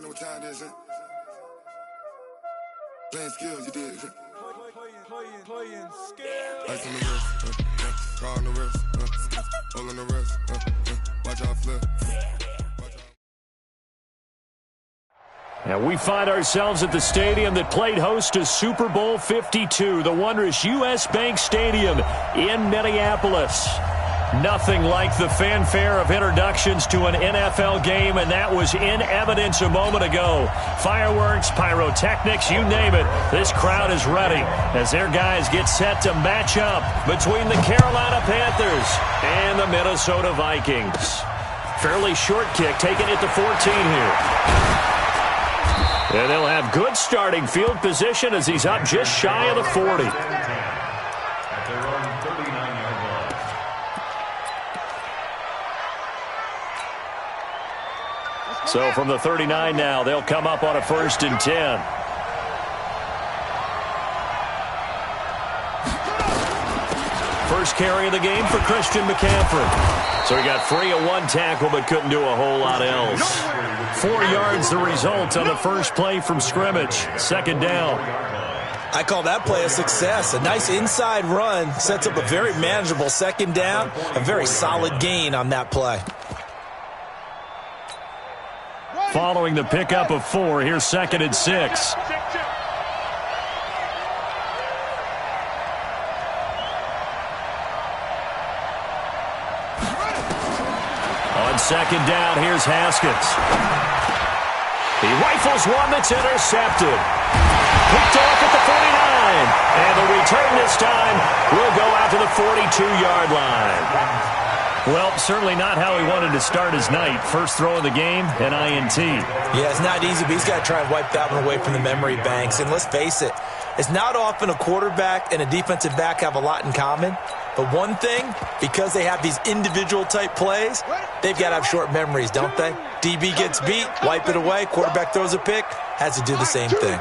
know what time it is, huh? Playing skills, you did. Playing skills. Ice on the wrist, car on the wrist, all on the wrist, watch out flip. And we find ourselves at the stadium that played host to Super Bowl 52, the wondrous U.S. Bank Stadium in Minneapolis. Nothing like the fanfare of introductions to an NFL game, and that was in evidence a moment ago. Fireworks, pyrotechnics, you name it. This crowd is ready as their guys get set to match up between the Carolina Panthers and the Minnesota Vikings. Fairly short kick, taking it to 14 here. And they'll have good starting field position as he's up just shy of the 40. So from the 39 now, they'll come up on a 1st and 10. First carry of the game for Christian McCaffrey. So he got free of one tackle but couldn't do a whole lot else. 4 yards the result on the first play from scrimmage. 2nd down. I call that play a success. A nice inside run sets up a very manageable 2nd down. A very solid gain on that play. Following the pickup of 4, here's 2nd and 6. On 2nd down, here's Haskins. He rifles one that's intercepted. Picked off at the 49. And the return this time will go out to the 42-yard line. Well, certainly not how he wanted to start his night. First throw of the game, an INT. Yeah, it's not easy, but he's got to try and wipe that one away from the memory banks. And let's face it, it's not often a quarterback and a defensive back have a lot in common. But one thing, because they have these individual type plays, they've got to have short memories, don't they? DB gets beat, wipe it away, quarterback throws a pick, has to do the same thing.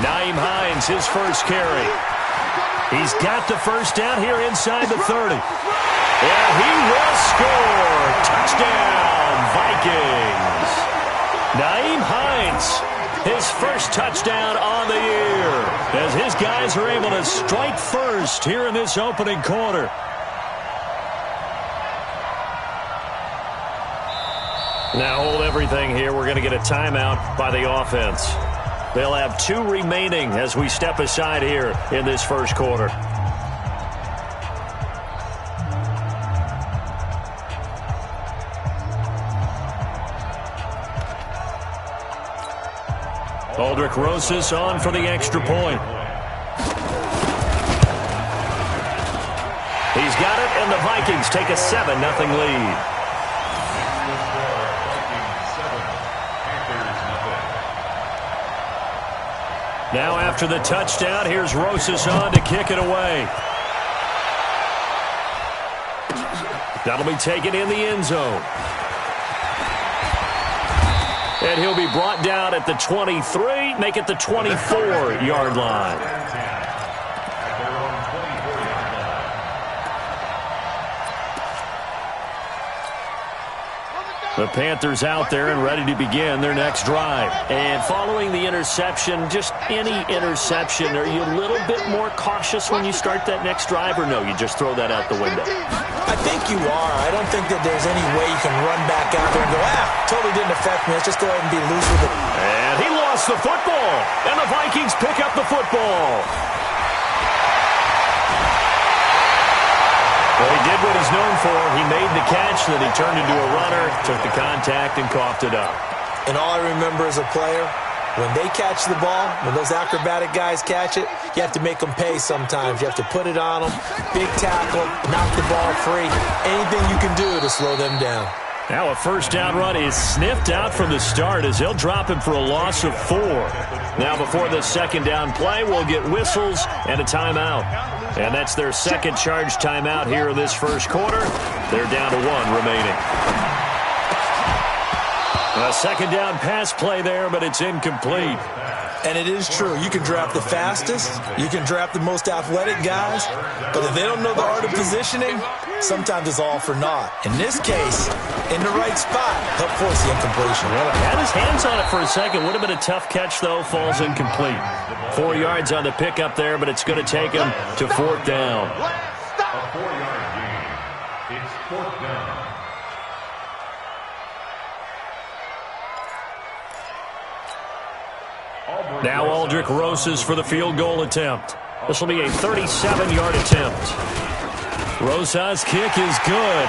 Nyheim Hines, his first carry. He's got the first down here inside the 30. And he will score. Touchdown, Vikings. Nyheim Hines, his first touchdown on the year, as his guys are able to strike first here in this opening quarter. Now hold everything here. We're going to get a timeout by the offense. They'll have 2 remaining as we step aside here in this first quarter. Aldrich Rosas on for the extra point. He's got it, and the Vikings take a 7-0 lead. Now after the touchdown, here's Rosas on to kick it away. That'll be taken in the end zone. And he'll be brought down at the 23, make it the 24-yard line. The Panthers out there and ready to begin their next drive. And following the interception, just any interception, are you a little bit more cautious when you start that next drive, or no, you just throw that out the window? I think you are. I don't think that there's any way you can run back out there and go, totally didn't affect me. Let's just go ahead and be loose with it. And he lost the football, and the Vikings pick up the football. Well, he did what he's known for. He made the catch, then he turned into a runner, took the contact, and coughed it up. And all I remember as a player, when they catch the ball, when those acrobatic guys catch it, you have to make them pay sometimes. You have to put it on them, big tackle, knock the ball free, anything you can do to slow them down. Now a first down run is sniffed out from the start as they'll drop him for a loss of 4. Now before the 2nd down play, we'll get whistles and a timeout. And that's their 2nd charge timeout here in this first quarter. They're down to 1 remaining. A 2nd down pass play there, but it's incomplete. And it is true. You can draft the fastest. You can draft the most athletic guys. But if they don't know the art of positioning, sometimes it's all for naught. In this case, in the right spot, help force the incompletion. Well, had his hands on it for a second. Would have been a tough catch, though. Falls incomplete. 4 yards on the pickup there, but it's going to take him to 4th down. A 4-yard gain. It's 4th down. Now Aldrich Rosas for the field goal attempt. This will be a 37-yard attempt. Rosas' kick is good.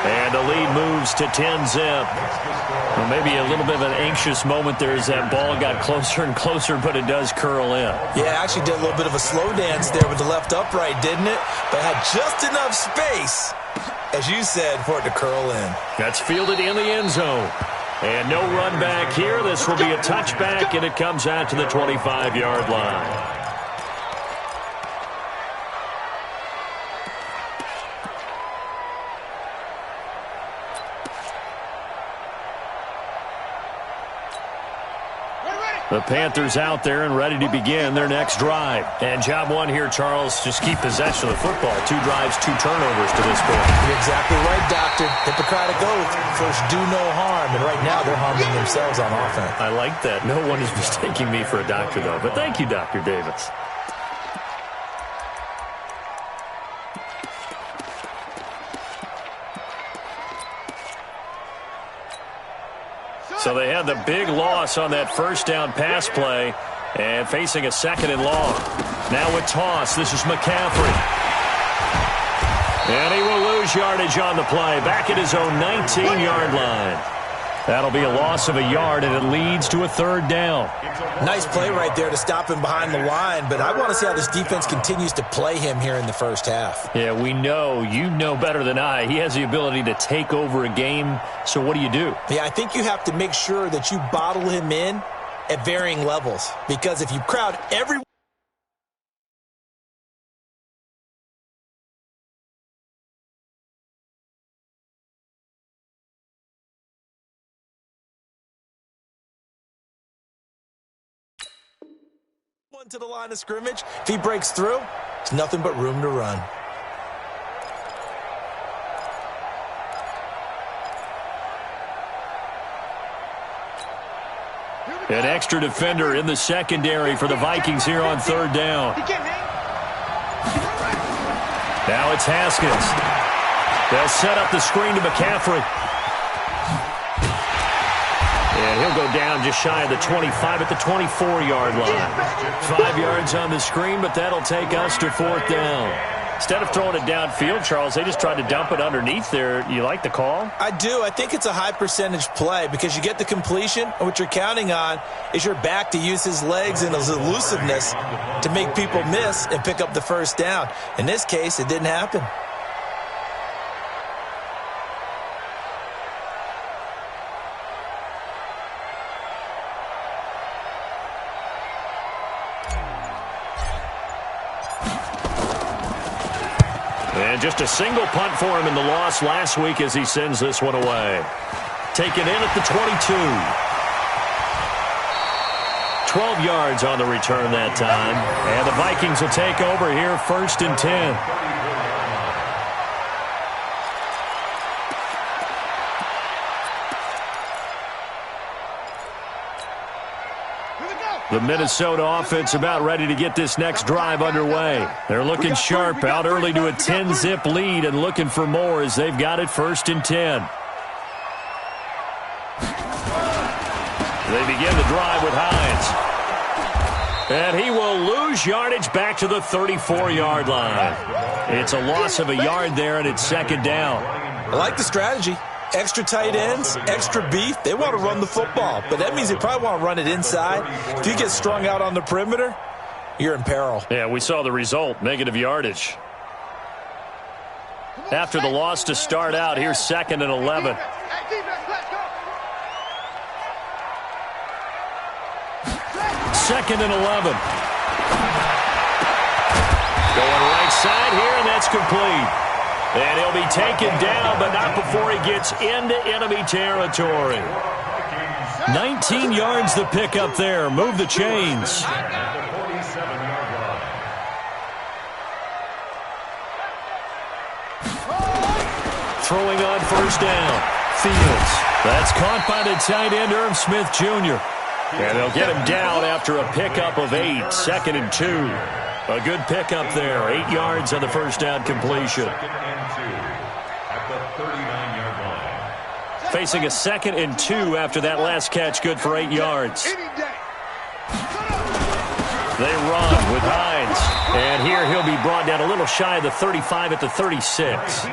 And the lead moves to 10-zip. Well, maybe a little bit of an anxious moment there as that ball got closer and closer, but it does curl in. Yeah, actually did a little bit of a slow dance there with the left upright, didn't it? But had just enough space, as you said, for it to curl in. That's fielded in the end zone. And no run back here. This will be a touchback, and it comes out to the 25-yard line. The Panthers out there and ready to begin their next drive. And job one here, Charles, just keep possession of the football. 2 drives, 2 turnovers to this point. You're exactly right, Doctor. Hippocratic oath. First, do no harm. And right now, they're harming themselves on offense. I like that. No one is mistaking me for a doctor, though. But thank you, Dr. Davis. So they had the big loss on that first down pass play and facing a 2nd and long. Now with toss, this is McCaffrey. And he will lose yardage on the play. Back at his own 19-yard line. That'll be a loss of a yard, and it leads to a 3rd down. Nice play right there to stop him behind the line, but I want to see how this defense continues to play him here in the first half. Yeah, we know. You know better than I. He has the ability to take over a game, so what do you do? Yeah, I think you have to make sure that you bottle him in at varying levels, because if you crowd everyone to the line of scrimmage, if he breaks through, there's nothing but room to run. An extra defender in the secondary for the Vikings here on 3rd down. Now it's Haskins. They'll set up the screen to McCaffrey. And he'll go down just shy of the 25 at the 24-yard line. 5 yards on the screen, but that'll take us to 4th down. Instead of throwing it downfield, Charles, they just tried to dump it underneath there. You like the call? I do. I think it's a high-percentage play because you get the completion, and what you're counting on is your back to use his legs and his elusiveness to make people miss and pick up the first down. In this case, it didn't happen. And just a single punt for him in the loss last week as he sends this one away. Taken in at the 22. 12 yards on the return that time. And the Vikings will take over here 1st and 10. The Minnesota offense about ready to get this next drive underway. They're looking sharp, out early to a 10-zip lead and looking for more as they've got it 1st and 10. They begin the drive with Hines. And he will lose yardage back to the 34-yard line. It's a loss of a yard there, and it's 2nd down. I like the strategy. Extra tight ends, extra beef. They want to run the football, but that means they probably want to run it inside. If you get strung out on the perimeter, you're in peril. Yeah, we saw the result, negative yardage. After the loss to start out, here's 2nd and 11. Second and 11. Going right side here, and that's complete. And he'll be taken down, but not before he gets into enemy territory. 19 yards the pick up there. Move the chains. At the 47-yard line. Throwing on first down. Fields. That's caught by the tight end, Irv Smith Jr. And they'll get him down after a pickup of 8. 2nd and 2. A good pickup there. 8 yards on the first down completion. 2nd and 2 at the 39-yard line. Facing a 2nd and 2 after that last catch. Good for 8 yards. They run with Hines. And here he'll be brought down a little shy of the 35 at the 36.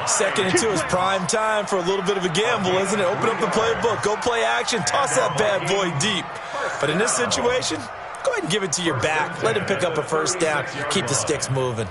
2nd and 2 is prime time for a little bit of a gamble, isn't it? Open up the playbook, go play action, toss that bad boy deep. But in this situation, go ahead and give it to your back. Let him pick up a first down. Keep the sticks moving.